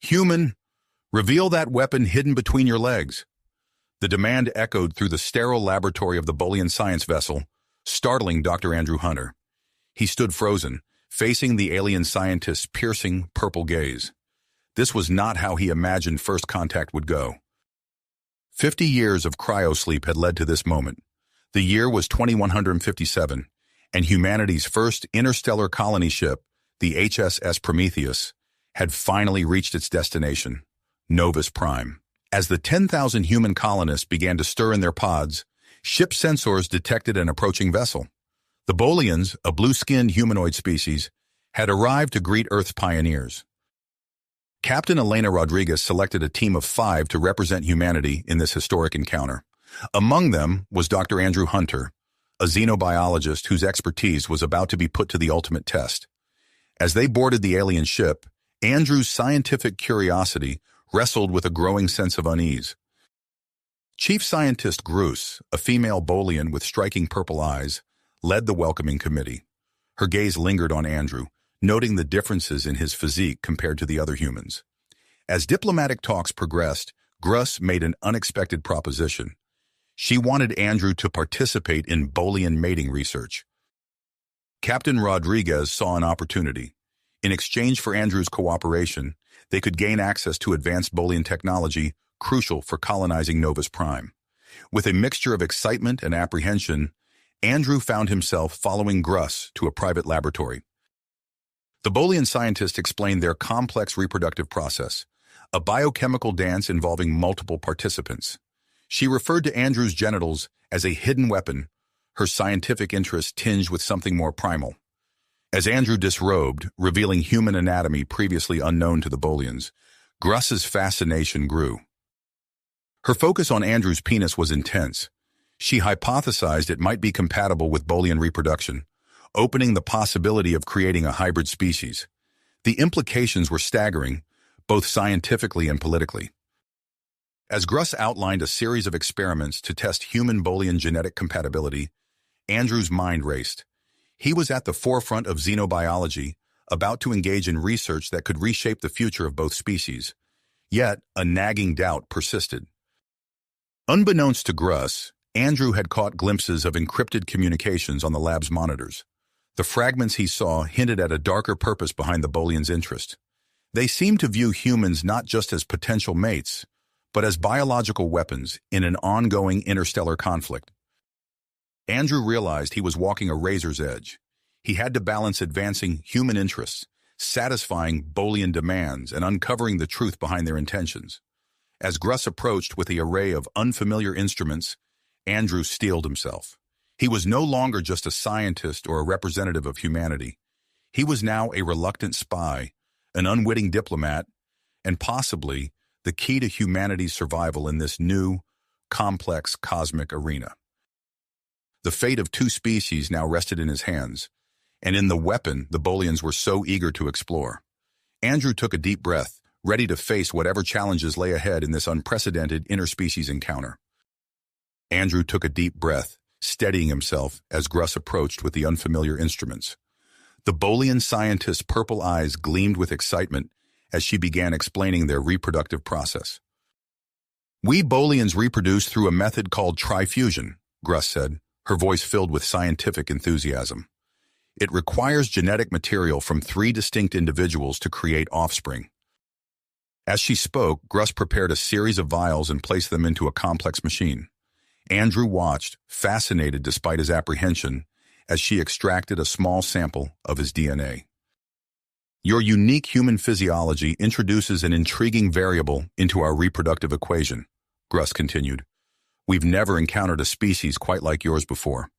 "Human, reveal that weapon hidden between your legs." The demand echoed through the sterile laboratory of the Bolian science vessel, startling Dr. Andrew Hunter. He stood frozen, facing the alien scientist's piercing, purple gaze. This was not how he imagined first contact would go. 50 years of cryosleep had led to this moment. The year was 2157, and humanity's first interstellar colony ship, the HSS Prometheus, had finally reached its destination, Novus Prime. As the 10,000 human colonists began to stir in their pods, ship sensors detected an approaching vessel. The Bolians, a blue-skinned humanoid species, had arrived to greet Earth's pioneers. Captain Elena Rodriguez selected a team of 5 to represent humanity in this historic encounter. Among them was Dr. Andrew Hunter, a xenobiologist whose expertise was about to be put to the ultimate test. As they boarded the alien ship, Andrew's scientific curiosity wrestled with a growing sense of unease. Chief Scientist Gruss, a female Bolian with striking purple eyes, led the welcoming committee. Her gaze lingered on Andrew, noting the differences in his physique compared to the other humans. As diplomatic talks progressed, Gruss made an unexpected proposition. She wanted Andrew to participate in Bolian mating research. Captain Rodriguez saw an opportunity. In exchange for Andrew's cooperation, they could gain access to advanced Bolian technology crucial for colonizing Novus Prime. With a mixture of excitement and apprehension, Andrew found himself following Gruss to a private laboratory. The Bolian scientists explained their complex reproductive process, a biochemical dance involving multiple participants. She referred to Andrew's genitals as a hidden weapon, her scientific interest tinged with something more primal. As Andrew disrobed, revealing human anatomy previously unknown to the Bolians, Gruss's fascination grew. Her focus on Andrew's penis was intense. She hypothesized it might be compatible with Bolian reproduction, opening the possibility of creating a hybrid species. The implications were staggering, both scientifically and politically. As Gruss outlined a series of experiments to test human-Bolian genetic compatibility, Andrew's mind raced. He was at the forefront of xenobiology, about to engage in research that could reshape the future of both species. Yet, a nagging doubt persisted. Unbeknownst to Gruss, Andrew had caught glimpses of encrypted communications on the lab's monitors. The fragments he saw hinted at a darker purpose behind the Bolians' interest. They seemed to view humans not just as potential mates, but as biological weapons in an ongoing interstellar conflict. Andrew realized he was walking a razor's edge. He had to balance advancing human interests, satisfying Bolian demands, and uncovering the truth behind their intentions. As Gruss approached with the array of unfamiliar instruments, Andrew steeled himself. He was no longer just a scientist or a representative of humanity. He was now a reluctant spy, an unwitting diplomat, and possibly the key to humanity's survival in this new, complex cosmic arena. The fate of 2 species now rested in his hands, and in the weapon the Bolians were so eager to explore. Andrew took a deep breath, ready to face whatever challenges lay ahead in this unprecedented interspecies encounter. Andrew took a deep breath, steadying himself as Gruss approached with the unfamiliar instruments. The Bolian scientist's purple eyes gleamed with excitement as she began explaining their reproductive process. "We Bolians reproduce through a method called trifusion," Gruss said, her voice filled with scientific enthusiasm. "It requires genetic material from 3 distinct individuals to create offspring." As she spoke, Gruss prepared a series of vials and placed them into a complex machine. Andrew watched, fascinated despite his apprehension, as she extracted a small sample of his DNA. "Your unique human physiology introduces an intriguing variable into our reproductive equation," Gruss continued. "We've never encountered a species quite like yours before."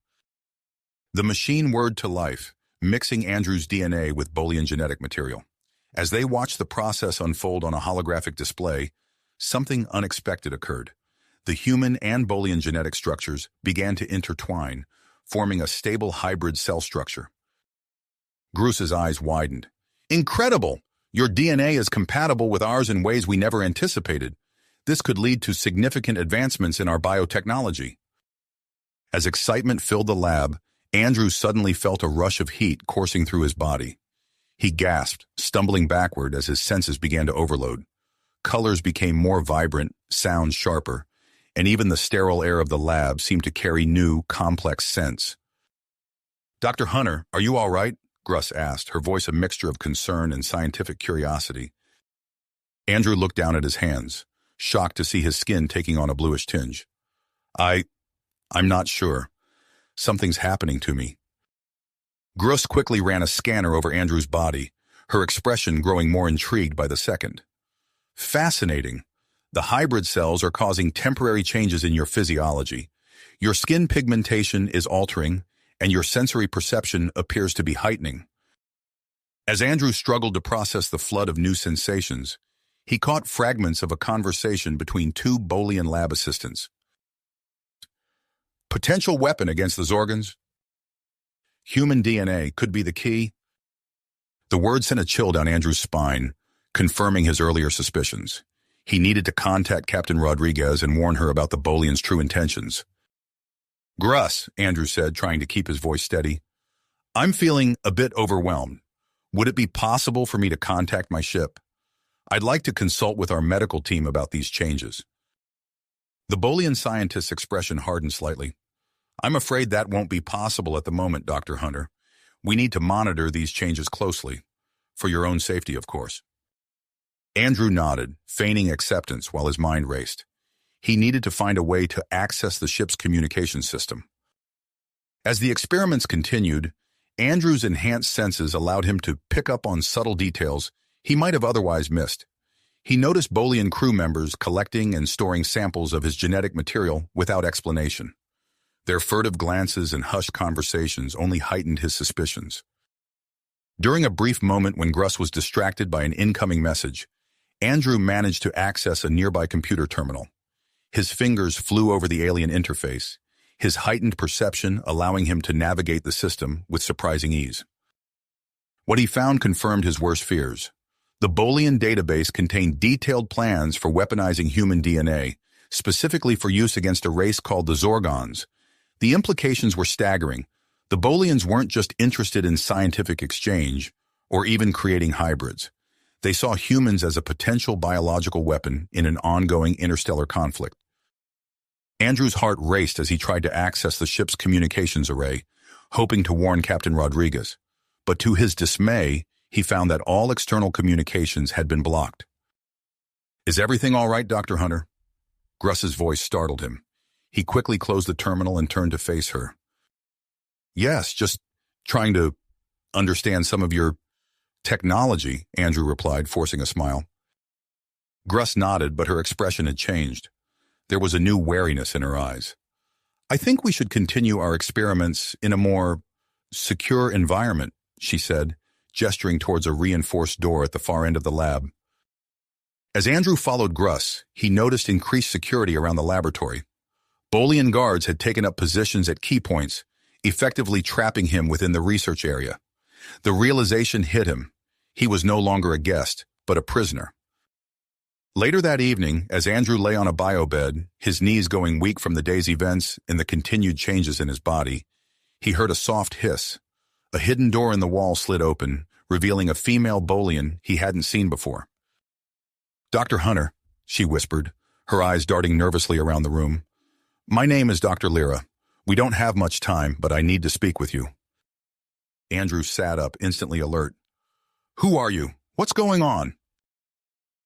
The machine whirred to life, mixing Andrew's DNA with Bolian genetic material. As they watched the process unfold on a holographic display, something unexpected occurred. The human and Bolian genetic structures began to intertwine, forming a stable hybrid cell structure. Gruss's eyes widened. "Incredible! Your DNA is compatible with ours in ways we never anticipated. This could lead to significant advancements in our biotechnology." As excitement filled the lab, Andrew suddenly felt a rush of heat coursing through his body. He gasped, stumbling backward as his senses began to overload. Colors became more vibrant, sounds sharper, and even the sterile air of the lab seemed to carry new, complex scents. "Dr. Hunter, are you all right?" Gruss asked, her voice a mixture of concern and scientific curiosity. Andrew looked down at his hands, shocked to see his skin taking on a bluish tinge. I'm not sure. Something's happening to me." Gruss quickly ran a scanner over Andrew's body, her expression growing more intrigued by the second. "Fascinating. The hybrid cells are causing temporary changes in your physiology. Your skin pigmentation is altering, and your sensory perception appears to be heightening." As Andrew struggled to process the flood of new sensations, he caught fragments of a conversation between two Bolian lab assistants. "Potential weapon against the Zorgans? Human DNA could be the key." The word sent a chill down Andrew's spine, confirming his earlier suspicions. He needed to contact Captain Rodriguez and warn her about the Bolians' true intentions. "Gruss," Andrew said, trying to keep his voice steady, "I'm feeling a bit overwhelmed. Would it be possible for me to contact my ship? I'd like to consult with our medical team about these changes." The Bolian scientist's expression hardened slightly. "I'm afraid that won't be possible at the moment, Dr. Hunter. We need to monitor these changes closely. For your own safety, of course." Andrew nodded, feigning acceptance while his mind raced. He needed to find a way to access the ship's communication system. As the experiments continued, Andrew's enhanced senses allowed him to pick up on subtle details he might have otherwise missed. He noticed Bolian crew members collecting and storing samples of his genetic material without explanation. Their furtive glances and hushed conversations only heightened his suspicions. During a brief moment when Gruss was distracted by an incoming message, Andrew managed to access a nearby computer terminal. His fingers flew over the alien interface, his heightened perception allowing him to navigate the system with surprising ease. What he found confirmed his worst fears. The Bolian database contained detailed plans for weaponizing human DNA, specifically for use against a race called the Zorgons. The implications were staggering. The Bolians weren't just interested in scientific exchange or even creating hybrids. They saw humans as a potential biological weapon in an ongoing interstellar conflict. Andrew's heart raced as he tried to access the ship's communications array, hoping to warn Captain Rodriguez. But to his dismay, he found that all external communications had been blocked. "Is everything all right, Dr. Hunter?" Gruss's voice startled him. He quickly closed the terminal and turned to face her. "Yes, just trying to understand some of your technology," Andrew replied, forcing a smile. Gruss nodded, but her expression had changed. There was a new wariness in her eyes. "I think we should continue our experiments in a more secure environment," she said, gesturing towards a reinforced door at the far end of the lab. As Andrew followed Gruss, he noticed increased security around the laboratory. Bolian guards had taken up positions at key points, effectively trapping him within the research area. The realization hit him. He was no longer a guest, but a prisoner. Later that evening, as Andrew lay on a biobed, his knees going weak from the day's events and the continued changes in his body, he heard a soft hiss. A hidden door in the wall slid open, revealing a female Bolian he hadn't seen before. "Dr. Hunter," she whispered, her eyes darting nervously around the room. "My name is Dr. Lyra. We don't have much time, but I need to speak with you." Andrew sat up, instantly alert. "Who are you? What's going on?"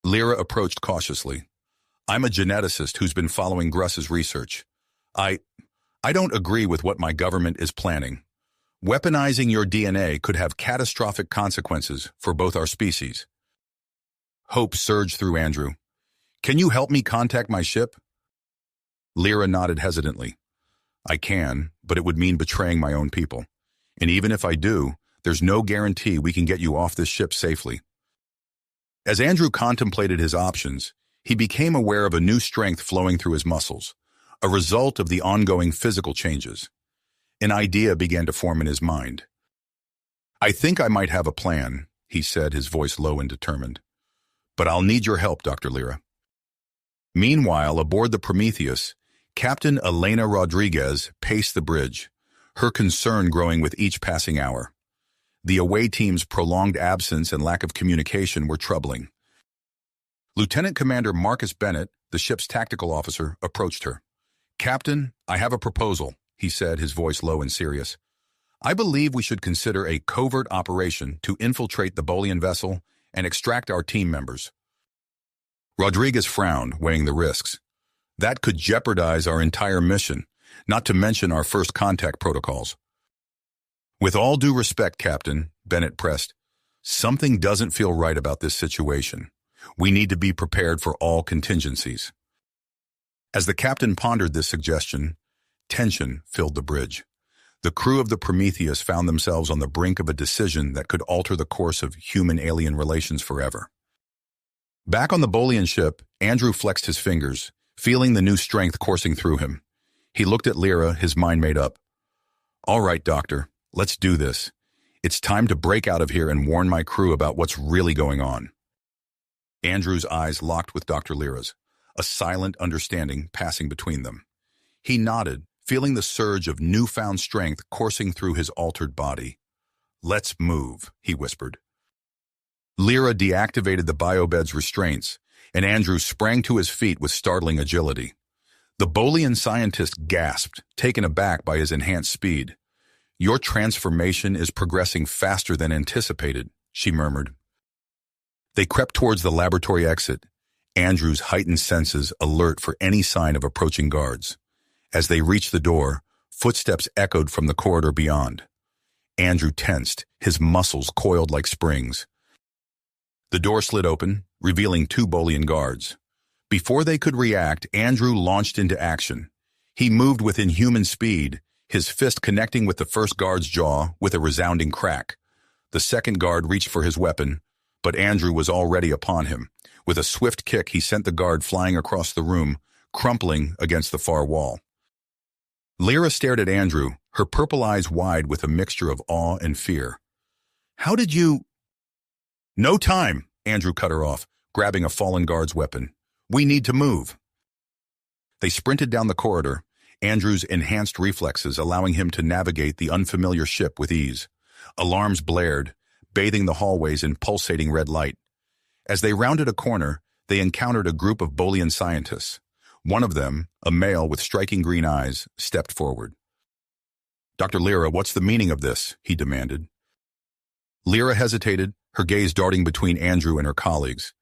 Lyra approached cautiously. "I'm a geneticist who's been following Gruss's research. I don't agree with what my government is planning. Weaponizing your DNA could have catastrophic consequences for both our species." Hope surged through Andrew. "Can you help me contact my ship?" Lyra nodded hesitantly. "I can, but it would mean betraying my own people. And even if I do, there's no guarantee we can get you off this ship safely." As Andrew contemplated his options, he became aware of a new strength flowing through his muscles, a result of the ongoing physical changes. An idea began to form in his mind. "I think I might have a plan," he said, his voice low and determined. "But I'll need your help, Dr. Lyra." Meanwhile, aboard the Prometheus, Captain Elena Rodriguez paced the bridge, her concern growing with each passing hour. The away team's prolonged absence and lack of communication were troubling. Lieutenant Commander Marcus Bennett, the ship's tactical officer, approached her. "Captain, I have a proposal," he said, his voice low and serious. "I believe we should consider a covert operation to infiltrate the Bolian vessel and extract our team members." Rodriguez frowned, weighing the risks. "That could jeopardize our entire mission, not to mention our first contact protocols." "With all due respect, Captain," Bennett pressed, "something doesn't feel right about this situation. We need to be prepared for all contingencies." As the captain pondered this suggestion, tension filled the bridge. The crew of the Prometheus found themselves on the brink of a decision that could alter the course of human-alien relations forever. Back on the Bolian ship, Andrew flexed his fingers, feeling the new strength coursing through him. He looked at Lyra, his mind made up. "All right, Doctor, let's do this. It's time to break out of here and warn my crew about what's really going on." Andrew's eyes locked with Dr. Lyra's, a silent understanding passing between them. He nodded, feeling the surge of newfound strength coursing through his altered body. "Let's move," he whispered. Lyra deactivated the biobed's restraints, and Andrew sprang to his feet with startling agility. The Bolian scientist gasped, taken aback by his enhanced speed. "Your transformation is progressing faster than anticipated," she murmured. They crept towards the laboratory exit, Andrew's heightened senses alert for any sign of approaching guards. As they reached the door, footsteps echoed from the corridor beyond. Andrew tensed, his muscles coiled like springs. The door slid open, revealing 2 Bolian guards. Before they could react, Andrew launched into action. He moved with inhuman speed, his fist connecting with the first guard's jaw with a resounding crack. The second guard reached for his weapon, but Andrew was already upon him. With a swift kick, he sent the guard flying across the room, crumpling against the far wall. Lyra stared at Andrew, her purple eyes wide with a mixture of awe and fear. "How did you—" "No time," Andrew cut her off, grabbing a fallen guard's weapon. "We need to move." They sprinted down the corridor, Andrew's enhanced reflexes allowing him to navigate the unfamiliar ship with ease. Alarms blared, bathing the hallways in pulsating red light. As they rounded a corner, they encountered a group of Bolian scientists. One of them, a male with striking green eyes, stepped forward. "Dr. Lyra, what's the meaning of this?" he demanded. Lyra hesitated, her gaze darting between Andrew and her colleagues.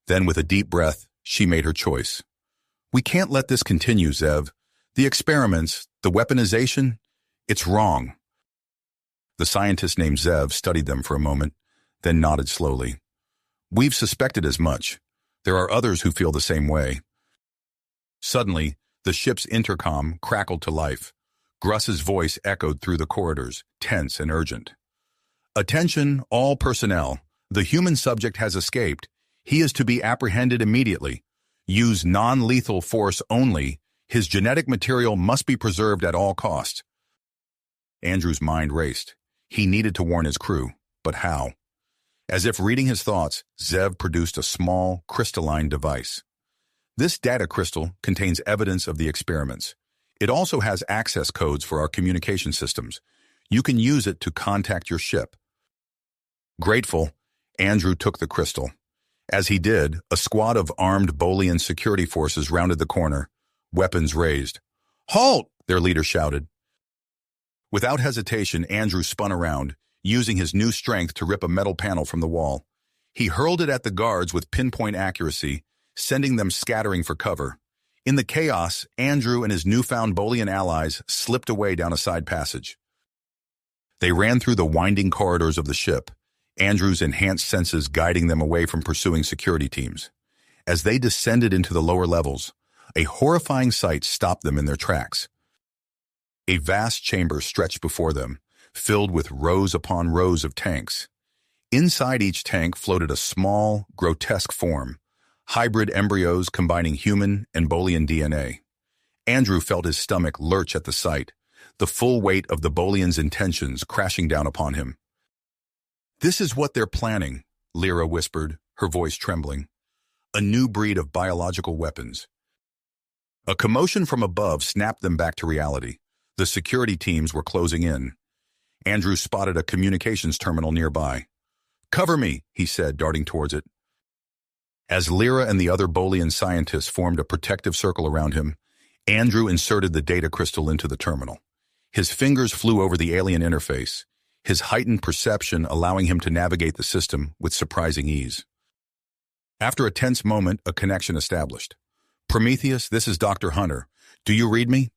Then, with a deep breath, she made her choice. "We can't let this continue, Zev. The experiments, the weaponization, it's wrong." The scientist named Zev studied them for a moment, then nodded slowly. "We've suspected as much. There are others who feel the same way." Suddenly, the ship's intercom crackled to life. Gruss's voice echoed through the corridors, tense and urgent. "Attention, all personnel. The human subject has escaped. He is to be apprehended immediately. Use non-lethal force only. His genetic material must be preserved at all costs." Andrew's mind raced. He needed to warn his crew, but how? As if reading his thoughts, Zev produced a small, crystalline device. This data crystal contains evidence of the experiments. It also has access codes for our communication systems. You can use it to contact your ship. Grateful, Andrew took the crystal. As he did, a squad of armed Bolian security forces rounded the corner, weapons raised. "Halt!" their leader shouted. Without hesitation, Andrew spun around, using his new strength to rip a metal panel from the wall. He hurled it at the guards with pinpoint accuracy, sending them scattering for cover. In the chaos, Andrew and his newfound Bolian allies slipped away down a side passage. They ran through the winding corridors of the ship, Andrew's enhanced senses guiding them away from pursuing security teams. As they descended into the lower levels, a horrifying sight stopped them in their tracks. A vast chamber stretched before them, filled with rows upon rows of tanks. Inside each tank floated a small, grotesque form, hybrid embryos combining human and Bolian DNA. Andrew felt his stomach lurch at the sight, the full weight of the Bolian's intentions crashing down upon him. "This is what they're planning," Lyra whispered, her voice trembling. "A new breed of biological weapons." A commotion from above snapped them back to reality. The security teams were closing in. Andrew spotted a communications terminal nearby. "Cover me," he said, darting towards it. As Lyra and the other Bolian scientists formed a protective circle around him, Andrew inserted the data crystal into the terminal. His fingers flew over the alien interface, his heightened perception allowing him to navigate the system with surprising ease. After a tense moment, a connection established. "Prometheus, this is Dr. Hunter. Do you read me?"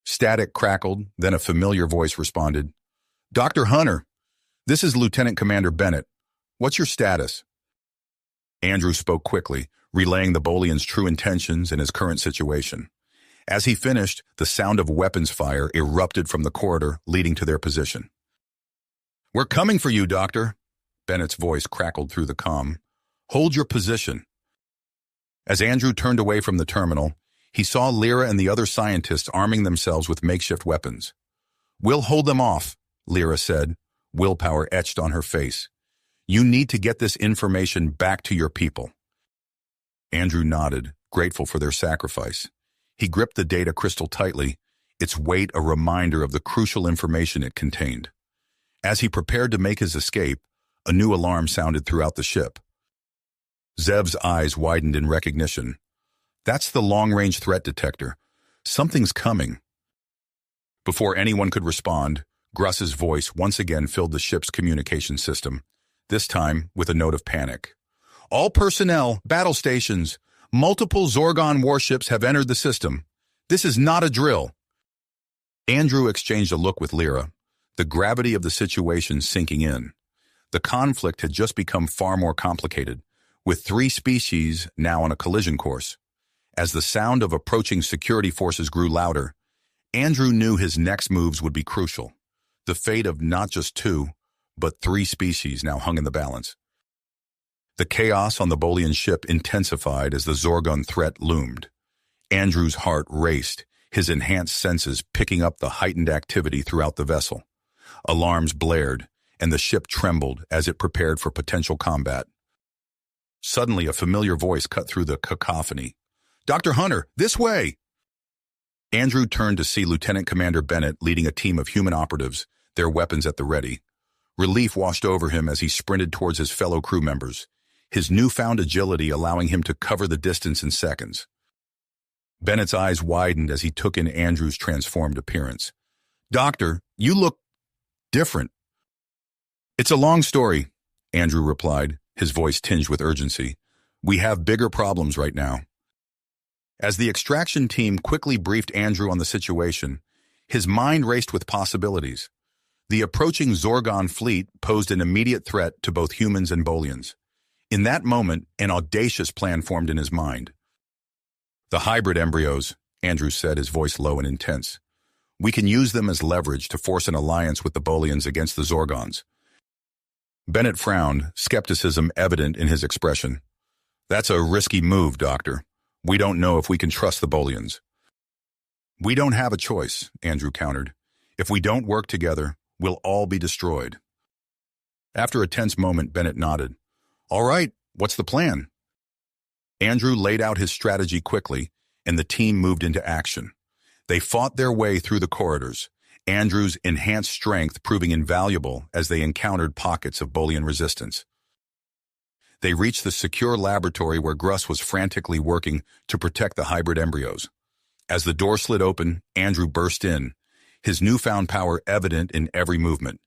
Static crackled, then a familiar voice responded. "Dr. Hunter, this is Lieutenant Commander Bennett. What's your status?" Andrew spoke quickly, relaying the Bolian's true intentions and his current situation. As he finished, the sound of weapons fire erupted from the corridor leading to their position. "We're coming for you, Doctor," Bennett's voice crackled through the comm. "Hold your position." As Andrew turned away from the terminal, he saw Lyra and the other scientists arming themselves with makeshift weapons. "We'll hold them off," Lyra said, willpower etched on her face. "You need to get this information back to your people." Andrew nodded, grateful for their sacrifice. He gripped the data crystal tightly, its weight a reminder of the crucial information it contained. As he prepared to make his escape, a new alarm sounded throughout the ship. Zev's eyes widened in recognition. "That's the long-range threat detector. Something's coming." Before anyone could respond, Gruss's voice once again filled the ship's communication system, this time with a note of panic. "All personnel, battle stations, multiple Zorgon warships have entered the system. This is not a drill." Andrew exchanged a look with Lyra, the gravity of the situation sinking in. The conflict had just become far more complicated, with 3 species now on a collision course. As the sound of approaching security forces grew louder, Andrew knew his next moves would be crucial. The fate of not just 2, but 3 species now hung in the balance. The chaos on the Bolian ship intensified as the Zorgon threat loomed. Andrew's heart raced, his enhanced senses picking up the heightened activity throughout the vessel. Alarms blared, and the ship trembled as it prepared for potential combat. Suddenly, a familiar voice cut through the cacophony. "Dr. Hunter, this way!" Andrew turned to see Lieutenant Commander Bennett leading a team of human operatives, their weapons at the ready. Relief washed over him as he sprinted towards his fellow crew members, his newfound agility allowing him to cover the distance in seconds. Bennett's eyes widened as he took in Andrew's transformed appearance. "Doctor, you look different." "It's a long story," Andrew replied, his voice tinged with urgency. "We have bigger problems right now." As the extraction team quickly briefed Andrew on the situation, his mind raced with possibilities. The approaching Zorgon fleet posed an immediate threat to both humans and Bolians. In that moment, an audacious plan formed in his mind. "The hybrid embryos," Andrew said, his voice low and intense. "We can use them as leverage to force an alliance with the Bolians against the Zorgons." Bennett frowned, skepticism evident in his expression. "That's a risky move, Doctor. We don't know if we can trust the Bolians." "We don't have a choice," Andrew countered. "If we don't work together, we'll all be destroyed." After a tense moment, Bennett nodded. "All right, what's the plan?" Andrew laid out his strategy quickly, and the team moved into action. They fought their way through the corridors, Andrew's enhanced strength proving invaluable as they encountered pockets of Bolian resistance. They reached the secure laboratory where Gruss was frantically working to protect the hybrid embryos. As the door slid open, Andrew burst in, his newfound power evident in every movement.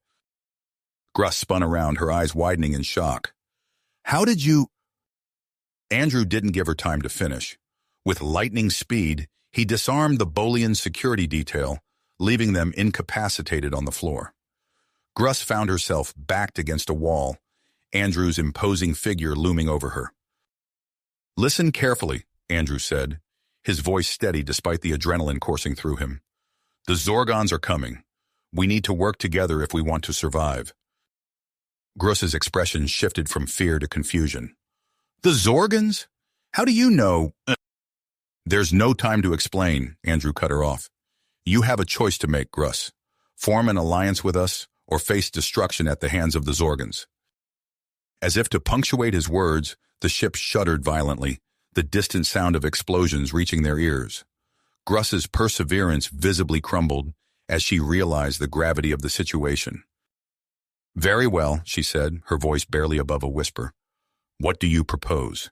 Gruss spun around, her eyes widening in shock. "How did you—" Andrew didn't give her time to finish. With lightning speed, he disarmed the Bolian security detail, leaving them incapacitated on the floor. Gruss found herself backed against a wall, Andrew's imposing figure looming over her. "Listen carefully," Andrew said, his voice steady despite the adrenaline coursing through him. "The Zorgons are coming. We need to work together if we want to survive." Gruss's expression shifted from fear to confusion. "The Zorgons? How do you know?" "There's no time to explain," Andrew cut her off. "You have a choice to make, Gruss. Form an alliance with us or face destruction at the hands of the Zorgons." As if to punctuate his words, the ship shuddered violently, the distant sound of explosions reaching their ears. Gruss's perseverance visibly crumbled as she realized the gravity of the situation. "Very well," she said, her voice barely above a whisper. What do you propose?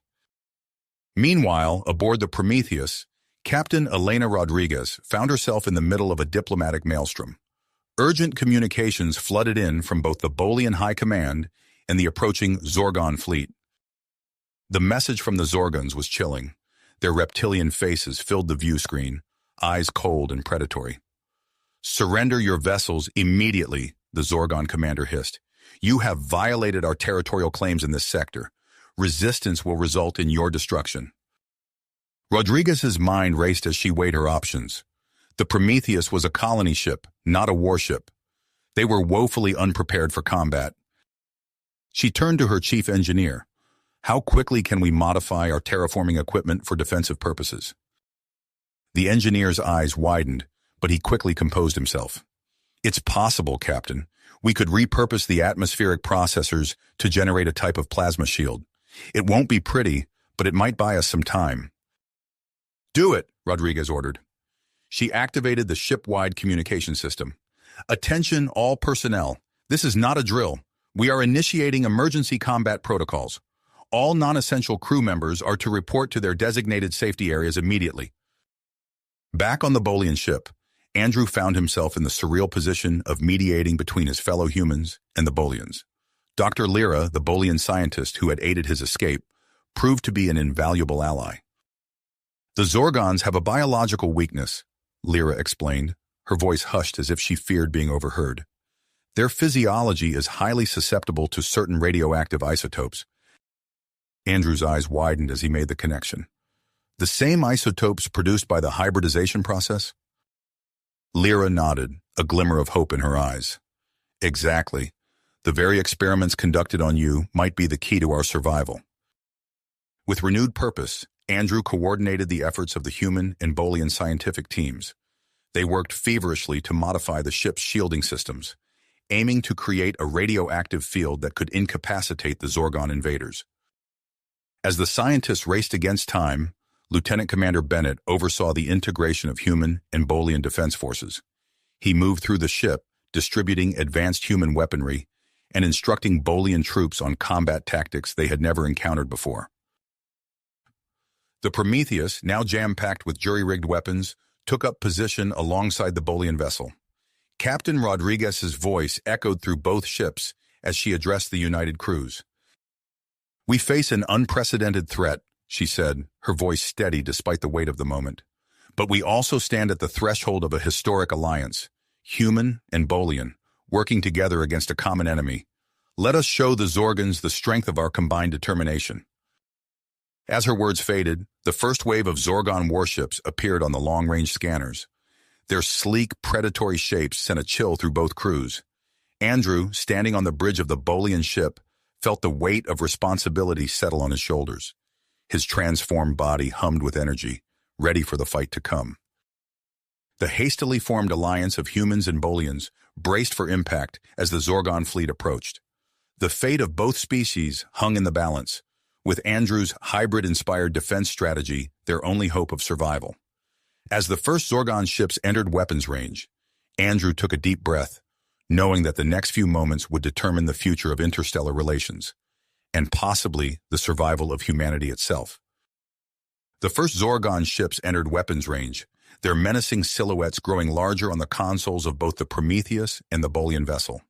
Meanwhile, aboard the Prometheus, Captain Elena Rodriguez found herself in the middle of a diplomatic maelstrom. Urgent communications flooded in from both the Bolian High Command and the approaching Zorgon fleet. The message from the Zorgons was chilling. Their reptilian faces filled the view screen, eyes cold and predatory. "Surrender your vessels immediately," the Zorgon commander hissed. "You have violated our territorial claims in this sector. Resistance will result in your destruction." Rodriguez's mind raced as she weighed her options. The Prometheus was a colony ship, not a warship. They were woefully unprepared for combat. She turned to her chief engineer. "How quickly can we modify our terraforming equipment for defensive purposes?" The engineer's eyes widened, but he quickly composed himself. "It's possible, Captain. We could repurpose the atmospheric processors to generate a type of plasma shield. It won't be pretty, but it might buy us some time." "Do it," Rodriguez ordered. She activated the ship-wide communication system. "Attention all personnel. This is not a drill. We are initiating emergency combat protocols. All non-essential crew members are to report to their designated safety areas immediately." Back on the Bolian ship, Andrew found himself in the surreal position of mediating between his fellow humans and the Bolians. Dr. Lyra, the Bolian scientist who had aided his escape, proved to be an invaluable ally. "The Zorgons have a biological weakness," Lyra explained, her voice hushed as if she feared being overheard. "Their physiology is highly susceptible to certain radioactive isotopes." Andrew's eyes widened as he made the connection. "The same isotopes produced by the hybridization process?" Lyra nodded, a glimmer of hope in her eyes. "Exactly. The very experiments conducted on you might be the key to our survival." With renewed purpose, Andrew coordinated the efforts of the human and Bolian scientific teams. They worked feverishly to modify the ship's shielding systems, aiming to create a radioactive field that could incapacitate the Zorgon invaders. As the scientists raced against time, Lieutenant Commander Bennett oversaw the integration of human and Bolian defense forces. He moved through the ship, distributing advanced human weaponry and instructing Bolian troops on combat tactics they had never encountered before. The Prometheus, now jam-packed with jury-rigged weapons, took up position alongside the Bolian vessel. Captain Rodriguez's voice echoed through both ships as she addressed the united crews. "We face an unprecedented threat," she said, her voice steady despite the weight of the moment. "But we also stand at the threshold of a historic alliance, human and Bolian, working together against a common enemy. Let us show the Zorgons the strength of our combined determination." As her words faded, the first wave of Zorgon warships appeared on the long-range scanners. Their sleek, predatory shapes sent a chill through both crews. Andrew, standing on the bridge of the Bolian ship, felt the weight of responsibility settle on his shoulders. His transformed body hummed with energy, ready for the fight to come. The hastily formed alliance of humans and Bolians braced for impact as the Zorgon fleet approached. The fate of both species hung in the balance, with Andrew's hybrid-inspired defense strategy their only hope of survival. As the first Zorgon ships entered weapons range, Andrew took a deep breath, knowing that the next few moments would determine the future of interstellar relations, and possibly the survival of humanity itself. The first Zorgon ships entered weapons range, their menacing silhouettes growing larger on the consoles of both the Prometheus and the Bolian vessel.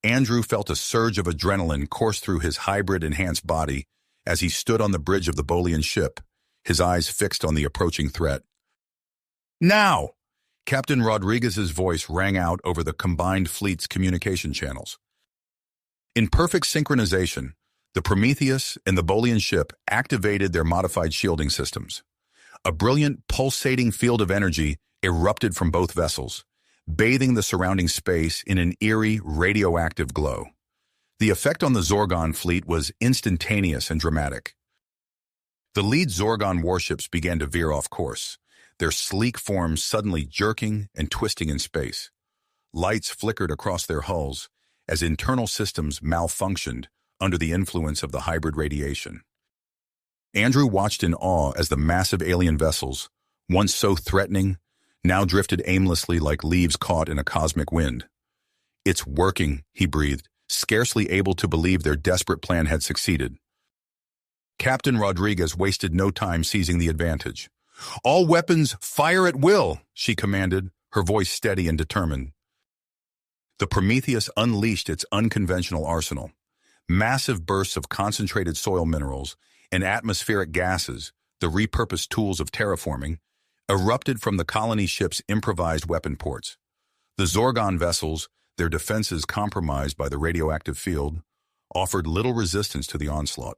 Andrew felt a surge of adrenaline course through his hybrid-enhanced body as he stood on the bridge of the Bolian ship, his eyes fixed on the approaching threat. "Now!" Captain Rodriguez's voice rang out over the combined fleet's communication channels. In perfect synchronization, the Prometheus and the Bolian ship activated their modified shielding systems. A brilliant, pulsating field of energy erupted from both vessels, bathing the surrounding space in an eerie, radioactive glow. The effect on the Zorgon fleet was instantaneous and dramatic. The lead Zorgon warships began to veer off course, their sleek forms suddenly jerking and twisting in space. Lights flickered across their hulls as internal systems malfunctioned under the influence of the hybrid radiation. Andrew watched in awe as the massive alien vessels, once so threatening, now drifted aimlessly like leaves caught in a cosmic wind. "It's working," he breathed, scarcely able to believe their desperate plan had succeeded. Captain Rodriguez wasted no time seizing the advantage. "All weapons, fire at will," she commanded, her voice steady and determined. The Prometheus unleashed its unconventional arsenal. Massive bursts of concentrated soil minerals and atmospheric gases, the repurposed tools of terraforming, erupted from the colony ship's improvised weapon ports. The Zorgon vessels, their defenses compromised by the radioactive field, offered little resistance to the onslaught.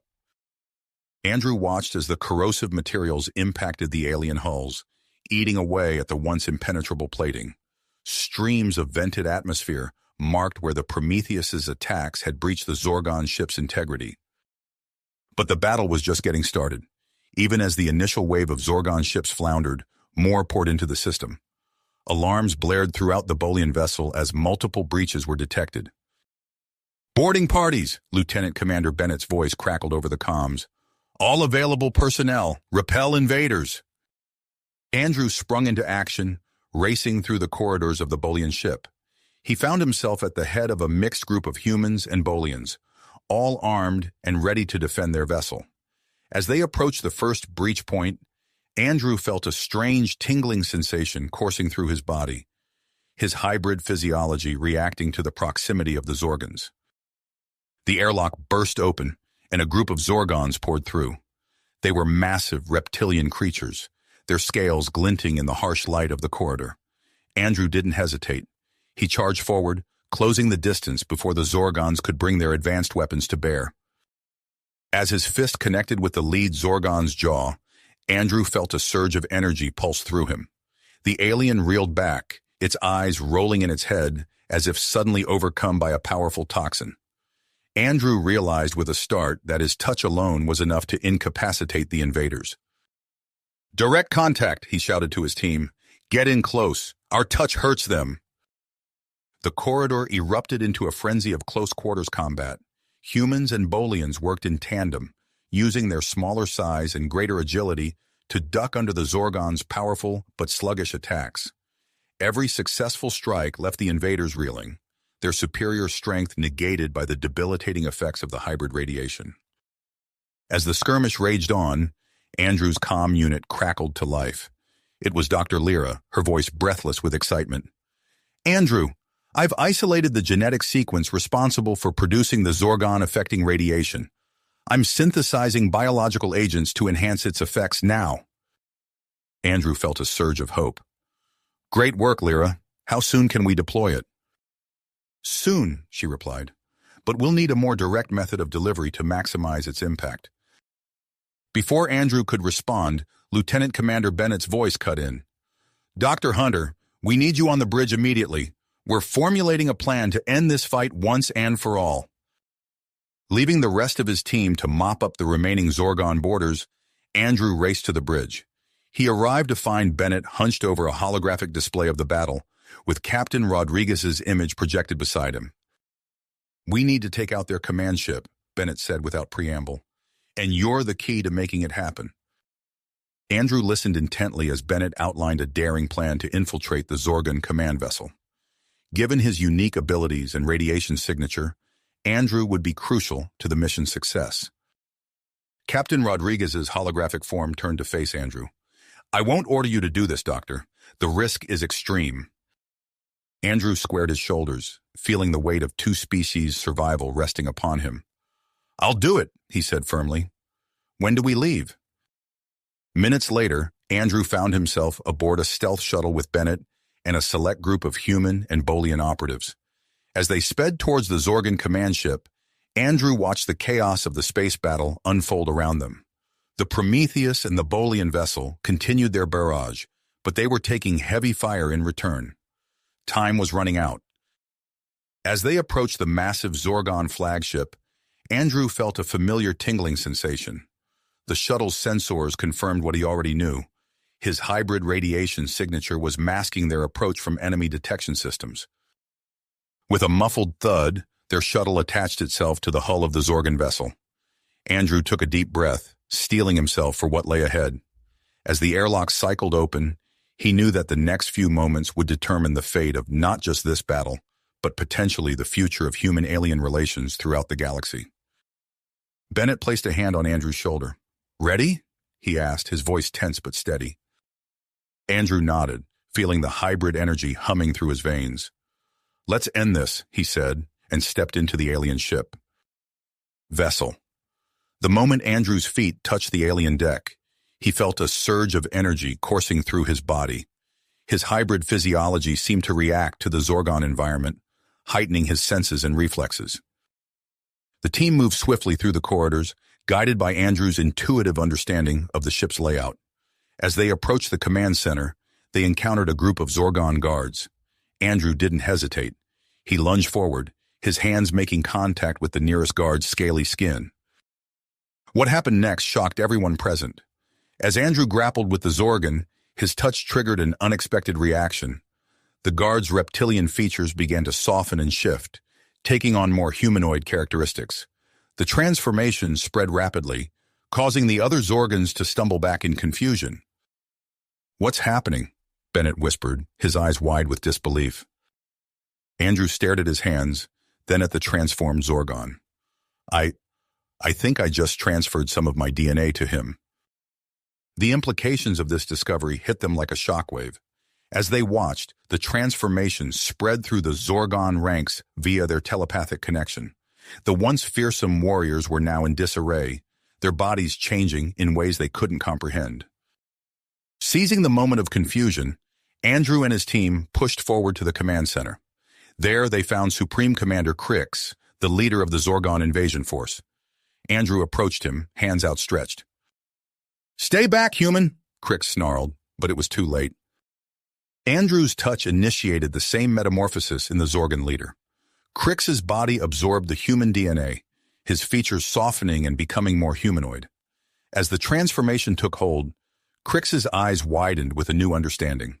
Andrew watched as the corrosive materials impacted the alien hulls, eating away at the once impenetrable plating. Streams of vented atmosphere marked where the Prometheus's attacks had breached the Zorgon ship's integrity. But the battle was just getting started. Even as the initial wave of Zorgon ships floundered, more poured into the system. Alarms blared throughout the Bolian vessel as multiple breaches were detected. "Boarding parties," Lieutenant Commander Bennett's voice crackled over the comms. "All available personnel, repel invaders." Andrew sprung into action, racing through the corridors of the Bolian ship. He found himself at the head of a mixed group of humans and Bolians, all armed and ready to defend their vessel. As they approached the first breach point, Andrew felt a strange tingling sensation coursing through his body, his hybrid physiology reacting to the proximity of the Zorgons. The airlock burst open, and a group of Zorgons poured through. They were massive reptilian creatures, their scales glinting in the harsh light of the corridor. Andrew didn't hesitate. He charged forward, closing the distance before the Zorgons could bring their advanced weapons to bear. As his fist connected with the lead Zorgon's jaw, Andrew felt a surge of energy pulse through him. The alien reeled back, its eyes rolling in its head as if suddenly overcome by a powerful toxin. Andrew realized with a start that his touch alone was enough to incapacitate the invaders. "Direct contact," he shouted to his team. "Get in close. Our touch hurts them." The corridor erupted into a frenzy of close-quarters combat. Humans and Bolians worked in tandem, using their smaller size and greater agility to duck under the Zorgon's powerful but sluggish attacks. Every successful strike left the invaders reeling, their superior strength negated by the debilitating effects of the hybrid radiation. As the skirmish raged on, Andrew's comm unit crackled to life. It was Dr. Lyra, her voice breathless with excitement. "Andrew, I've isolated the genetic sequence responsible for producing the Zorgon-affecting radiation. I'm synthesizing biological agents to enhance its effects now." Andrew felt a surge of hope. "Great work, Lyra. How soon can we deploy it?" "Soon," she replied, "but we'll need a more direct method of delivery to maximize its impact." Before Andrew could respond, Lieutenant Commander Bennett's voice cut in. "Dr. Hunter, we need you on the bridge immediately. We're formulating a plan to end this fight once and for all." Leaving the rest of his team to mop up the remaining Zorgon boarders, Andrew raced to the bridge. He arrived to find Bennett hunched over a holographic display of the battle, with Captain Rodriguez's image projected beside him. "We need to take out their command ship," Bennett said without preamble, "and you're the key to making it happen." Andrew listened intently as Bennett outlined a daring plan to infiltrate the Zorgon command vessel. Given his unique abilities and radiation signature, Andrew would be crucial to the mission's success. Captain Rodriguez's holographic form turned to face Andrew. "I won't order you to do this, Doctor. The risk is extreme." Andrew squared his shoulders, feeling the weight of two species' survival resting upon him. "I'll do it," he said firmly. "When do we leave?" Minutes later, Andrew found himself aboard a stealth shuttle with Bennett and a select group of human and Bolian operatives. As they sped towards the Zorgon command ship, Andrew watched the chaos of the space battle unfold around them. The Prometheus and the Bolian vessel continued their barrage, but they were taking heavy fire in return. Time was running out. As they approached the massive Zorgon flagship, Andrew felt a familiar tingling sensation. The shuttle's sensors confirmed what he already knew. His hybrid radiation signature was masking their approach from enemy detection systems. With a muffled thud, their shuttle attached itself to the hull of the Zorgon vessel. Andrew took a deep breath, steeling himself for what lay ahead. As the airlock cycled open, he knew that the next few moments would determine the fate of not just this battle, but potentially the future of human-alien relations throughout the galaxy. Bennett placed a hand on Andrew's shoulder. "Ready?" he asked, his voice tense but steady. Andrew nodded, feeling the hybrid energy humming through his veins. "Let's end this," he said, and stepped into the alien ship. Vessel. The moment Andrew's feet touched the alien deck, he felt a surge of energy coursing through his body. His hybrid physiology seemed to react to the Zorgon environment, heightening his senses and reflexes. The team moved swiftly through the corridors, guided by Andrew's intuitive understanding of the ship's layout. As they approached the command center, they encountered a group of Zorgon guards. Andrew didn't hesitate. He lunged forward, his hands making contact with the nearest guard's scaly skin. What happened next shocked everyone present. As Andrew grappled with the Zorgon, his touch triggered an unexpected reaction. The guard's reptilian features began to soften and shift, taking on more humanoid characteristics. The transformation spread rapidly, causing the other Zorgons to stumble back in confusion. "What's happening?" Bennett whispered, his eyes wide with disbelief. Andrew stared at his hands, then at the transformed Zorgon. I think I just transferred some of my DNA to him." The implications of this discovery hit them like a shockwave. As they watched, the transformation spread through the Zorgon ranks via their telepathic connection. The once fearsome warriors were now in disarray, their bodies changing in ways they couldn't comprehend. Seizing the moment of confusion, Andrew and his team pushed forward to the command center. There they found Supreme Commander Crix, the leader of the Zorgon invasion force. Andrew approached him, hands outstretched. "Stay back, human," Crix snarled, but it was too late. Andrew's touch initiated the same metamorphosis in the Zorgon leader. Crix's body absorbed the human DNA, his features softening and becoming more humanoid. As the transformation took hold, Crix's eyes widened with a new understanding.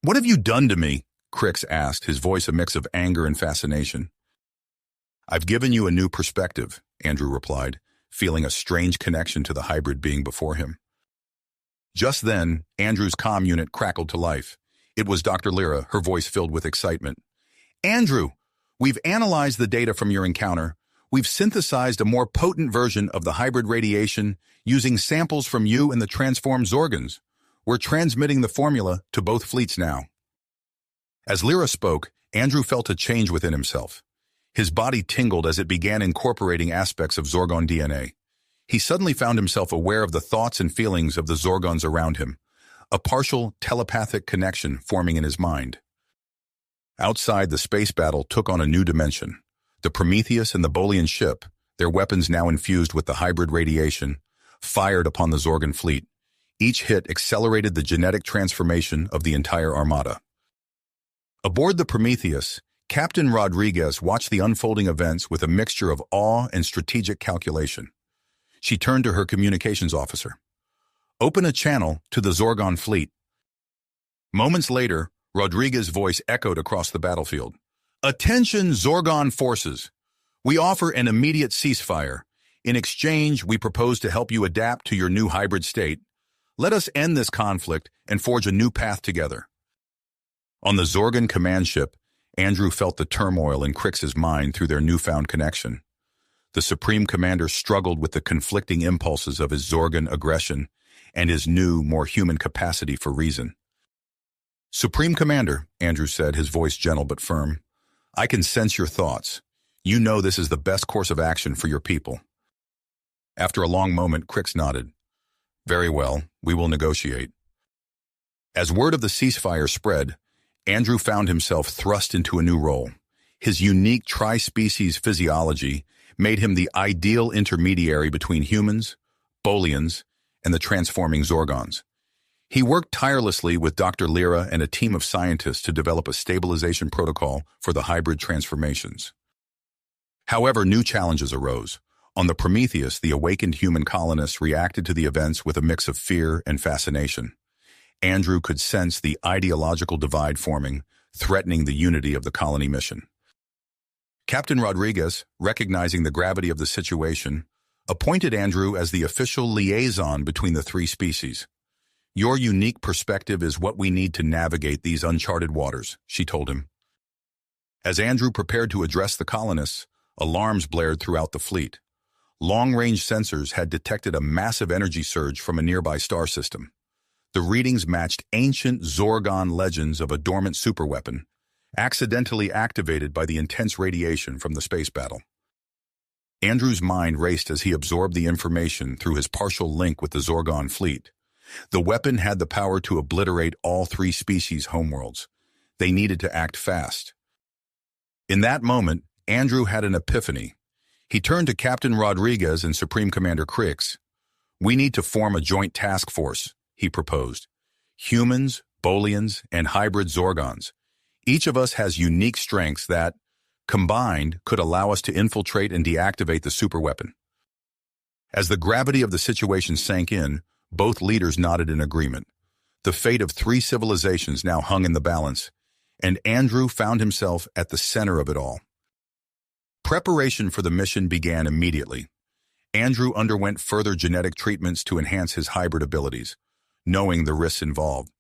What have you done to me?" Crix asked, his voice a mix of anger and fascination. "I've given you a new perspective," Andrew replied, feeling a strange connection to the hybrid being before him. Just then, Andrew's comm unit crackled to life. It was Dr. Lyra, her voice filled with excitement. "Andrew, we've analyzed the data from your encounter. We've synthesized a more potent version of the hybrid radiation using samples from you and the transformed Zorgons. We're transmitting the formula to both fleets now." As Lyra spoke, Andrew felt a change within himself. His body tingled as it began incorporating aspects of Zorgon DNA. He suddenly found himself aware of the thoughts and feelings of the Zorgons around him, a partial telepathic connection forming in his mind. Outside, the space battle took on a new dimension. The Prometheus and the Bolian ship, their weapons now infused with the hybrid radiation, fired upon the Zorgon fleet. Each hit accelerated the genetic transformation of the entire armada. Aboard the Prometheus, Captain Rodriguez watched the unfolding events with a mixture of awe and strategic calculation. She turned to her communications officer. "Open a channel to the Zorgon fleet." Moments later, Rodriguez's voice echoed across the battlefield. "Attention, Zorgon forces. We offer an immediate ceasefire. In exchange, we propose to help you adapt to your new hybrid state. Let us end this conflict and forge a new path together." On the Zorgon command ship, Andrew felt the turmoil in Crix's mind through their newfound connection. The Supreme Commander struggled with the conflicting impulses of his Zorgon aggression and his new, more human capacity for reason. "Supreme Commander," Andrew said, his voice gentle but firm, "I can sense your thoughts. You know this is the best course of action for your people." After a long moment, Crix nodded. "Very well, we will negotiate." As word of the ceasefire spread, Andrew found himself thrust into a new role. His unique tri-species physiology made him the ideal intermediary between humans, Bolians, and the transforming Zorgons. He worked tirelessly with Dr. Lyra and a team of scientists to develop a stabilization protocol for the hybrid transformations. However, new challenges arose. On the Prometheus, the awakened human colonists reacted to the events with a mix of fear and fascination. Andrew could sense the ideological divide forming, threatening the unity of the colony mission. Captain Rodriguez, recognizing the gravity of the situation, appointed Andrew as the official liaison between the three species. "Your unique perspective is what we need to navigate these uncharted waters," she told him. As Andrew prepared to address the colonists, Alarms blared throughout the fleet. Long-range sensors had detected a massive energy surge from a nearby star system. The readings matched ancient Zorgon legends of a dormant superweapon, accidentally activated by the intense radiation from the space battle. Andrew's mind raced as he absorbed the information through his partial link with the Zorgon fleet. The weapon had the power to obliterate all three species' homeworlds. They needed to act fast. In that moment, Andrew had an epiphany. He turned to Captain Rodriguez and Supreme Commander Crix. "We need to form a joint task force," he proposed. "Humans, Bolians, and hybrid Zorgons. Each of us has unique strengths that, combined, could allow us to infiltrate and deactivate the superweapon." As the gravity of the situation sank in, both leaders nodded in agreement. The fate of three civilizations now hung in the balance, and Andrew found himself at the center of it all. Preparation for the mission began immediately. Andrew underwent further genetic treatments to enhance his hybrid abilities, knowing the risks involved.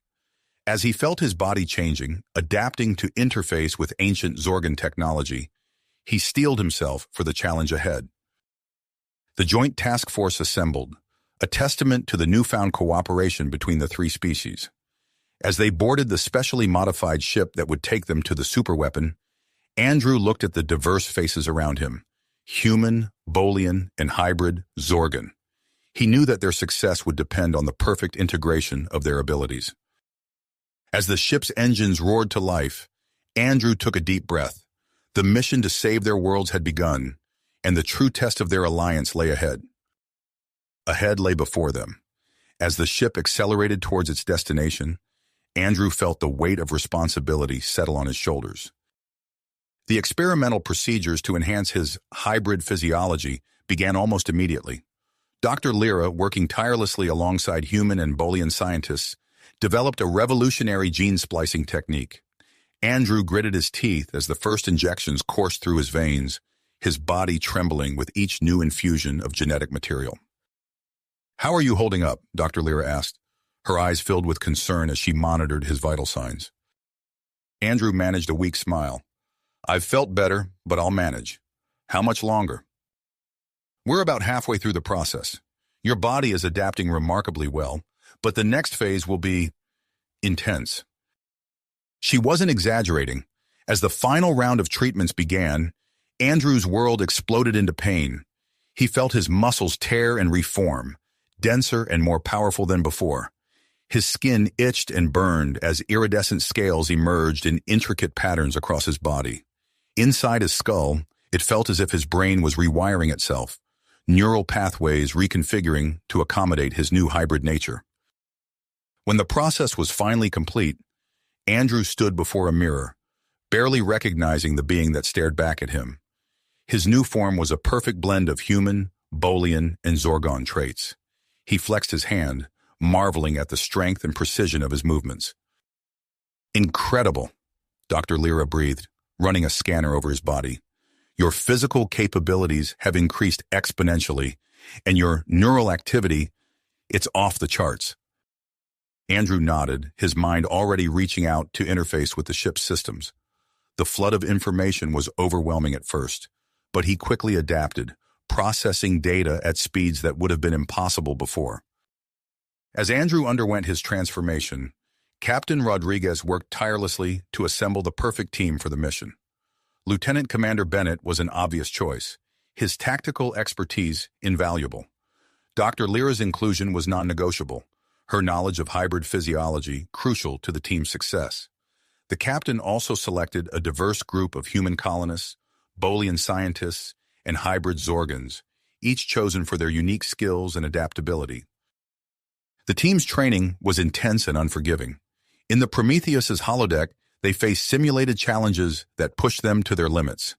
As he felt his body changing, adapting to interface with ancient Zorgon technology, he steeled himself for the challenge ahead. The joint task force assembled, a testament to the newfound cooperation between the three species. As they boarded the specially modified ship that would take them to the superweapon, Andrew looked at the diverse faces around him: human, Bolian, and hybrid Zorgon. He knew that their success would depend on the perfect integration of their abilities. As the ship's engines roared to life, Andrew took a deep breath. The mission to save their worlds had begun, and the true test of their alliance lay ahead. Ahead lay before them. As the ship accelerated towards its destination, Andrew felt the weight of responsibility settle on his shoulders. The experimental procedures to enhance his hybrid physiology began almost immediately. Dr. Lyra, working tirelessly alongside human and Bolian scientists, developed a revolutionary gene splicing technique. Andrew gritted his teeth as the first injections coursed through his veins, his body trembling with each new infusion of genetic material. "How are you holding up?" Dr. Lyra asked, her eyes filled with concern as she monitored his vital signs. Andrew managed a weak smile. "I've felt better, but I'll manage. How much longer?" "We're about halfway through the process. Your body is adapting remarkably well, but the next phase will be intense." She wasn't exaggerating. As the final round of treatments began, Andrew's world exploded into pain. He felt his muscles tear and reform, denser and more powerful than before. His skin itched and burned as iridescent scales emerged in intricate patterns across his body. Inside his skull, it felt as if his brain was rewiring itself, neural pathways reconfiguring to accommodate his new hybrid nature. When the process was finally complete, Andrew stood before a mirror, barely recognizing the being that stared back at him. His new form was a perfect blend of human, Bolian, and Zorgon traits. He flexed his hand, marveling at the strength and precision of his movements. "Incredible," Dr. Lyra breathed, running a scanner over his body. "Your physical capabilities have increased exponentially, and your neural activity, it's off the charts." Andrew nodded, his mind already reaching out to interface with the ship's systems. The flood of information was overwhelming at first, but he quickly adapted, processing data at speeds that would have been impossible before. As Andrew underwent his transformation, Captain Rodriguez worked tirelessly to assemble the perfect team for the mission. Lieutenant Commander Bennett was an obvious choice, his tactical expertise invaluable. Dr. Lyra's inclusion was non-negotiable, her knowledge of hybrid physiology crucial to the team's success. The captain also selected a diverse group of human colonists, Bolian scientists, and hybrid Zorgons, each chosen for their unique skills and adaptability. The team's training was intense and unforgiving. In the Prometheus's holodeck, they faced simulated challenges that pushed them to their limits.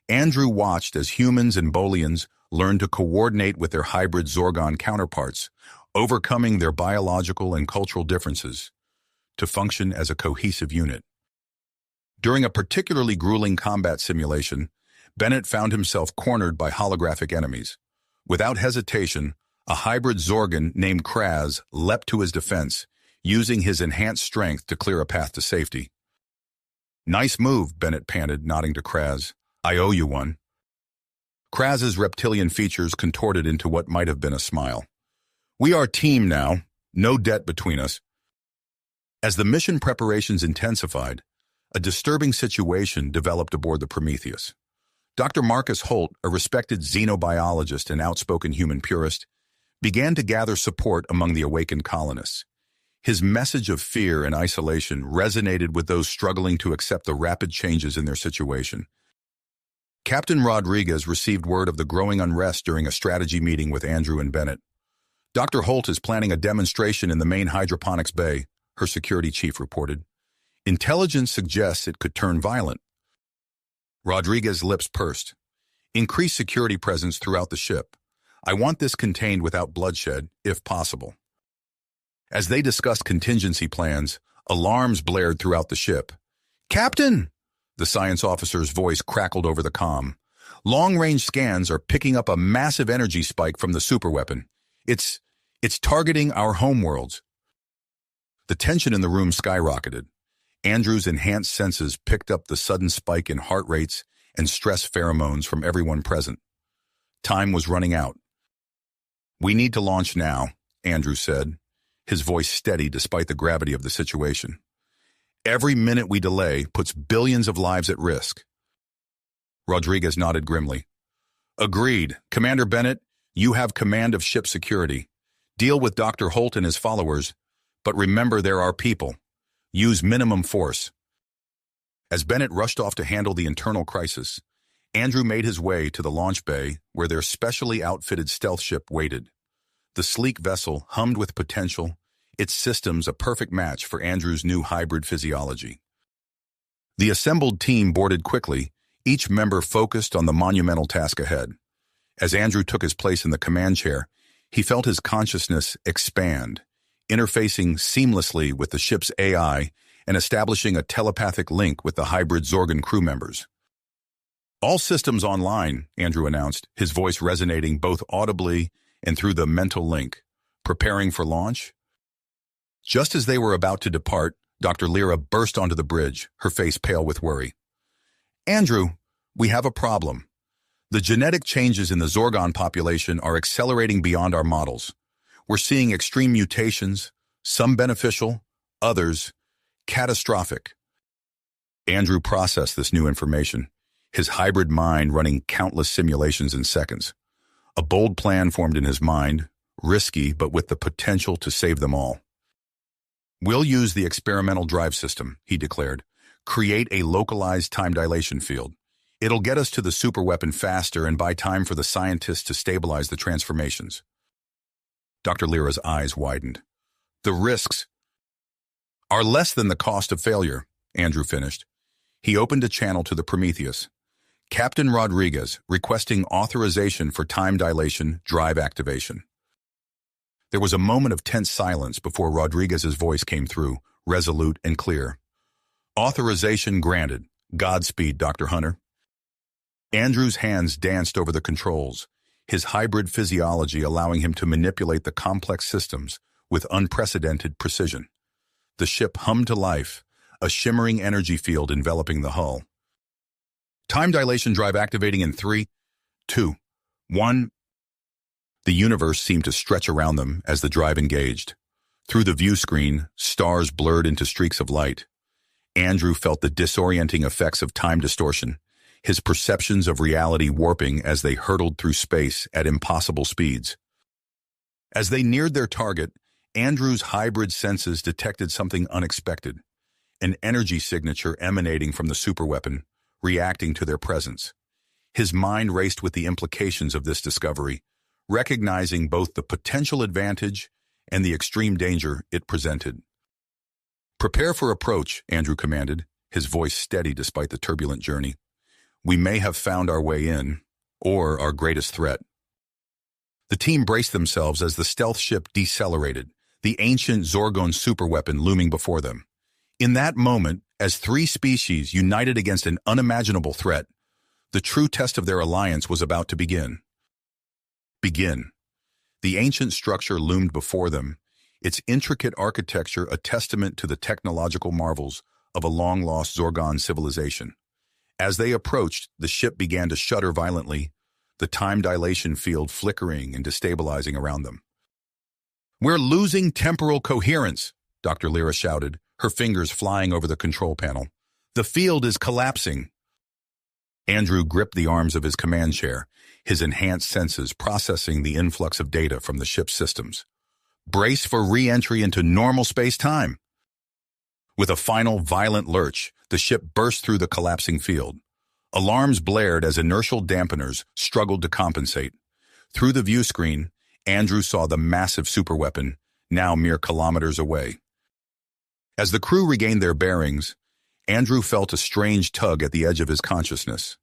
Andrew watched as humans and Bolians learned to coordinate with their hybrid Zorgon counterparts, overcoming their biological and cultural differences to function as a cohesive unit. During a particularly grueling combat simulation, Bennett found himself cornered by holographic enemies. Without hesitation, a hybrid Zorgon named Kraz leapt to his defense, using his enhanced strength to clear a path to safety. "Nice move," Bennett panted, nodding to Kraz. "I owe you one." Kraz's reptilian features contorted into what might have been a smile. "We are team now, no debt between us." As the mission preparations intensified, a disturbing situation developed aboard the Prometheus. Dr. Marcus Holt, a respected xenobiologist and outspoken human purist, began to gather support among the awakened colonists. His message of fear and isolation resonated with those struggling to accept the rapid changes in their situation. Captain Rodriguez received word of the growing unrest during a strategy meeting with Andrew and Bennett. "Dr. Holt is planning a demonstration in the main hydroponics bay," her security chief reported. "Intelligence suggests it could turn violent." Rodriguez's lips pursed. "Increase security presence throughout the ship. I want this contained without bloodshed, if possible." As they discussed contingency plans, alarms blared throughout the ship. "Captain!" The science officer's voice crackled over the comm. "Long-range scans are picking up a massive energy spike from the superweapon. It's targeting our homeworlds." The tension in the room skyrocketed. Andrew's enhanced senses picked up the sudden spike in heart rates and stress pheromones from everyone present. Time was running out. "We need to launch now," Andrew said, his voice steady despite the gravity of the situation. "Every minute we delay puts billions of lives at risk." Rodriguez nodded grimly. "Agreed. Commander Bennett, you have command of ship security. Deal with Dr. Holt and his followers, but remember there are people. Use minimum force." As Bennett rushed off to handle the internal crisis, Andrew made his way to the launch bay where their specially outfitted stealth ship waited. The sleek vessel hummed with potential, its systems a perfect match for Andrew's new hybrid physiology. The assembled team boarded quickly, each member focused on the monumental task ahead. As Andrew took his place in the command chair, he felt his consciousness expand, interfacing seamlessly with the ship's AI and establishing a telepathic link with the hybrid Zorgon crew members. "All systems online," Andrew announced, his voice resonating both audibly and through the mental link. "Preparing for launch?" Just as they were about to depart, Dr. Lyra burst onto the bridge, her face pale with worry. "Andrew, we have a problem. The genetic changes in the Zorgon population are accelerating beyond our models. We're seeing extreme mutations, some beneficial, others catastrophic." Andrew processed this new information, his hybrid mind running countless simulations in seconds. A bold plan formed in his mind, risky but with the potential to save them all. "We'll use the experimental drive system," he declared. "Create a localized time dilation field. It'll get us to the superweapon faster and buy time for the scientists to stabilize the transformations." Dr. Lyra's eyes widened. "The risks are less than the cost of failure," Andrew finished. He opened a channel to the Prometheus. "Captain Rodriguez, requesting authorization for time dilation drive activation." There was a moment of tense silence before Rodriguez's voice came through, resolute and clear. "Authorization granted. Godspeed, Dr. Hunter." Andrew's hands danced over the controls, his hybrid physiology allowing him to manipulate the complex systems with unprecedented precision. The ship hummed to life, a shimmering energy field enveloping the hull. "Time dilation drive activating in 3, 2, 1. The universe seemed to stretch around them as the drive engaged. Through the view screen, stars blurred into streaks of light. Andrew felt the disorienting effects of time distortion, his perceptions of reality warping as they hurtled through space at impossible speeds. As they neared their target, Andrew's hybrid senses detected something unexpected, an energy signature emanating from the superweapon, reacting to their presence. His mind raced with the implications of this discovery, recognizing both the potential advantage and the extreme danger it presented. "Prepare for approach," Andrew commanded, his voice steady despite the turbulent journey. "We may have found our way in, or our greatest threat." The team braced themselves as the stealth ship decelerated, the ancient Zorgon superweapon looming before them. In that moment, as three species united against an unimaginable threat, the true test of their alliance was about to begin. The ancient structure loomed before them, its intricate architecture a testament to the technological marvels of a long-lost Zorgon civilization. As they approached, the ship began to shudder violently, the time dilation field flickering and destabilizing around them. "We're losing temporal coherence," Dr. Lyra shouted, her fingers flying over the control panel. "The field is collapsing." Andrew gripped the arms of his command chair, his enhanced senses processing the influx of data from the ship's systems. "Brace for re-entry into normal space-time." With a final violent lurch, the ship burst through the collapsing field. Alarms blared as inertial dampeners struggled to compensate. Through the view screen, Andrew saw the massive superweapon, now mere kilometers away. As the crew regained their bearings, Andrew felt a strange tug at the edge of his consciousness.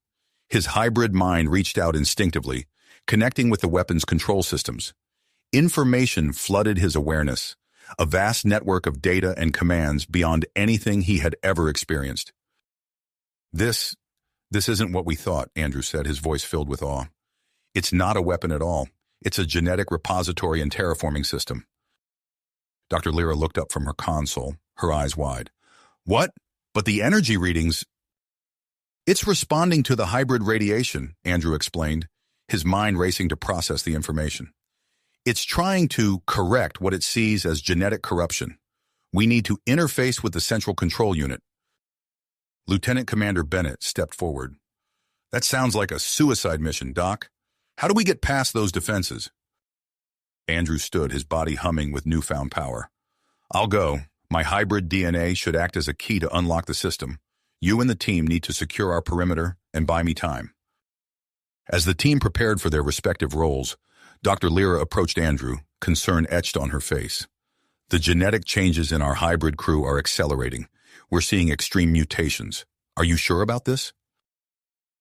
His hybrid mind reached out instinctively, connecting with the weapon's control systems. Information flooded his awareness, a vast network of data and commands beyond anything he had ever experienced. This isn't what we thought," Andrew said, his voice filled with awe. "It's not a weapon at all. It's a genetic repository and terraforming system." Dr. Lyra looked up from her console, her eyes wide. "What? But the energy readings—" "It's responding to the hybrid radiation," Andrew explained, his mind racing to process the information. "It's trying to correct what it sees as genetic corruption. We need to interface with the central control unit." Lieutenant Commander Bennett stepped forward. "That sounds like a suicide mission, Doc. How do we get past those defenses?" Andrew stood, his body humming with newfound power. "I'll go. My hybrid DNA should act as a key to unlock the system. You and the team need to secure our perimeter and buy me time." As the team prepared for their respective roles, Dr. Lyra approached Andrew, concern etched on her face. "The genetic changes in our hybrid crew are accelerating. We're seeing extreme mutations. Are you sure about this?"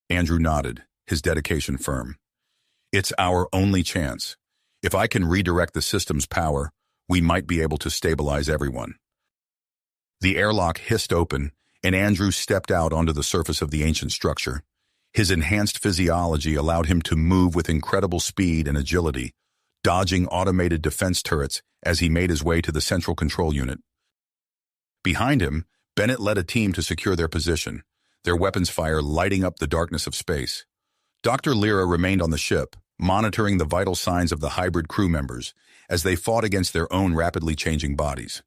Andrew nodded, his dedication firm. "It's our only chance. If I can redirect the system's power, we might be able to stabilize everyone." The airlock hissed open, and Andrew stepped out onto the surface of the ancient structure. His enhanced physiology allowed him to move with incredible speed and agility, dodging automated defense turrets as he made his way to the central control unit. Behind him, Bennett led a team to secure their position, their weapons fire lighting up the darkness of space. Dr. Lyra remained on the ship, monitoring the vital signs of the hybrid crew members as they fought against their own rapidly changing bodies.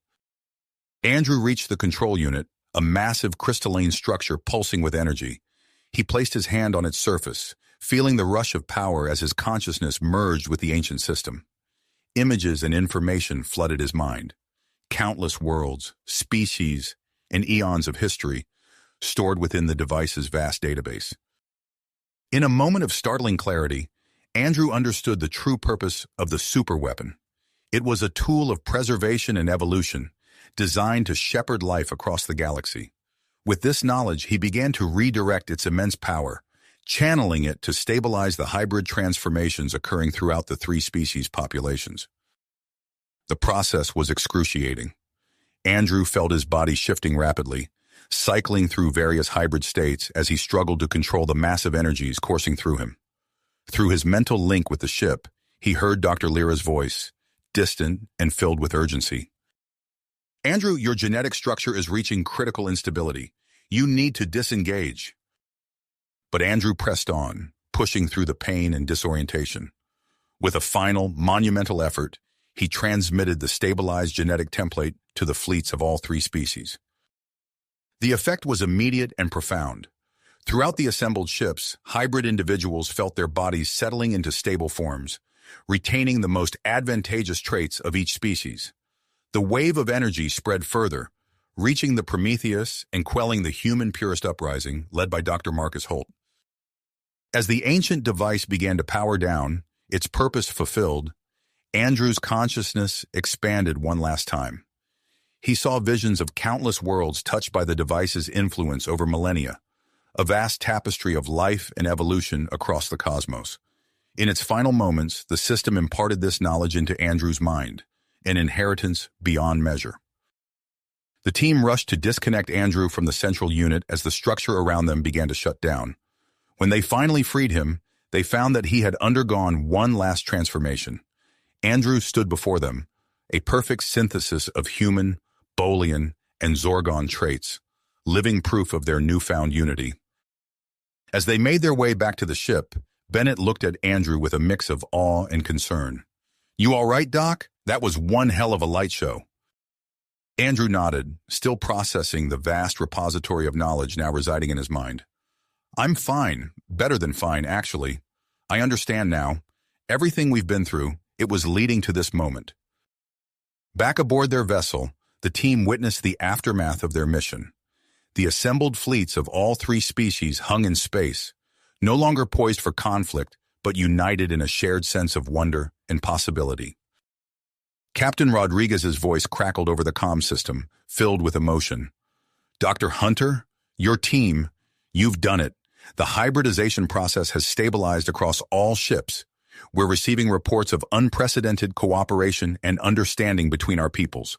Andrew reached the control unit, a massive crystalline structure pulsing with energy. He placed his hand on its surface, feeling the rush of power as his consciousness merged with the ancient system. Images and information flooded his mind. Countless worlds, species, and eons of history stored within the device's vast database. In a moment of startling clarity, Andrew understood the true purpose of the superweapon. It was a tool of preservation and evolution, designed to shepherd life across the galaxy. With this knowledge, he began to redirect its immense power, channeling it to stabilize the hybrid transformations occurring throughout the three species populations. The process was excruciating. Andrew felt his body shifting rapidly, cycling through various hybrid states as he struggled to control the massive energies coursing through him. Through his mental link with the ship, he heard Dr. Lyra's voice, distant and filled with urgency. "Andrew, your genetic structure is reaching critical instability. You need to disengage." But Andrew pressed on, pushing through the pain and disorientation. With a final, monumental effort, he transmitted the stabilized genetic template to the fleets of all three species. The effect was immediate and profound. Throughout the assembled ships, hybrid individuals felt their bodies settling into stable forms, retaining the most advantageous traits of each species. The wave of energy spread further, reaching the Prometheus and quelling the human purist uprising led by Dr. Marcus Holt. As the ancient device began to power down, its purpose fulfilled, Andrew's consciousness expanded one last time. He saw visions of countless worlds touched by the device's influence over millennia, a vast tapestry of life and evolution across the cosmos. In its final moments, the system imparted this knowledge into Andrew's mind, an inheritance beyond measure. The team rushed to disconnect Andrew from the central unit as the structure around them began to shut down. When they finally freed him, they found that he had undergone one last transformation. Andrew stood before them, a perfect synthesis of human, Bolian, and Zorgon traits, living proof of their newfound unity. As they made their way back to the ship, Bennett looked at Andrew with a mix of awe and concern. "You all right, Doc? That was one hell of a light show." Andrew nodded, still processing the vast repository of knowledge now residing in his mind. "I'm fine. Better than fine, actually. I understand now. Everything we've been through, it was leading to this moment." Back aboard their vessel, the team witnessed the aftermath of their mission. The assembled fleets of all three species hung in space, no longer poised for conflict, but united in a shared sense of wonder and possibility. Captain Rodriguez's voice crackled over the comm system, filled with emotion. "Dr. Hunter, your team, you've done it. The hybridization process has stabilized across all ships. We're receiving reports of unprecedented cooperation and understanding between our peoples."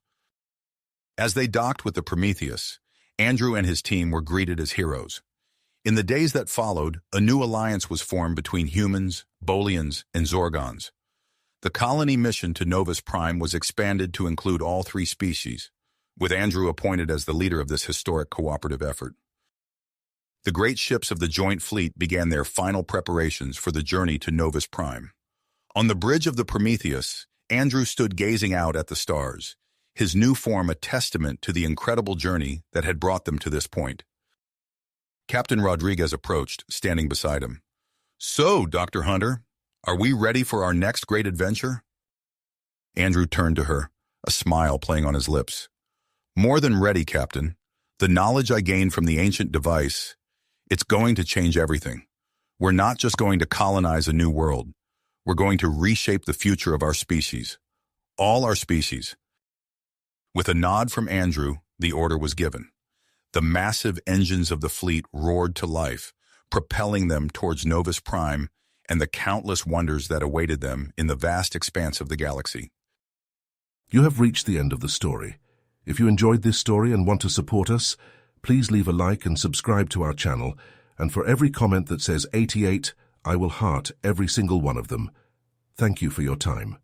As they docked with the Prometheus, Andrew and his team were greeted as heroes. In the days that followed, a new alliance was formed between humans, Bolians, and Zorgons. The colony mission to Novus Prime was expanded to include all three species, with Andrew appointed as the leader of this historic cooperative effort. The great ships of the joint fleet began their final preparations for the journey to Novus Prime. On the bridge of the Prometheus, Andrew stood gazing out at the stars, his new form a testament to the incredible journey that had brought them to this point. Captain Rodriguez approached, standing beside him. "So, Dr. Hunter, are we ready for our next great adventure?" Andrew turned to her, a smile playing on his lips. "More than ready, Captain. The knowledge I gained from the ancient device, it's going to change everything. We're not just going to colonize a new world. We're going to reshape the future of our species. All our species." With a nod from Andrew, the order was given. The massive engines of the fleet roared to life, propelling them towards Novus Prime and the countless wonders that awaited them in the vast expanse of the galaxy. You have reached the end of the story. If you enjoyed this story and want to support us, please leave a like and subscribe to our channel, and for every comment that says 88, I will heart every single one of them. Thank you for your time.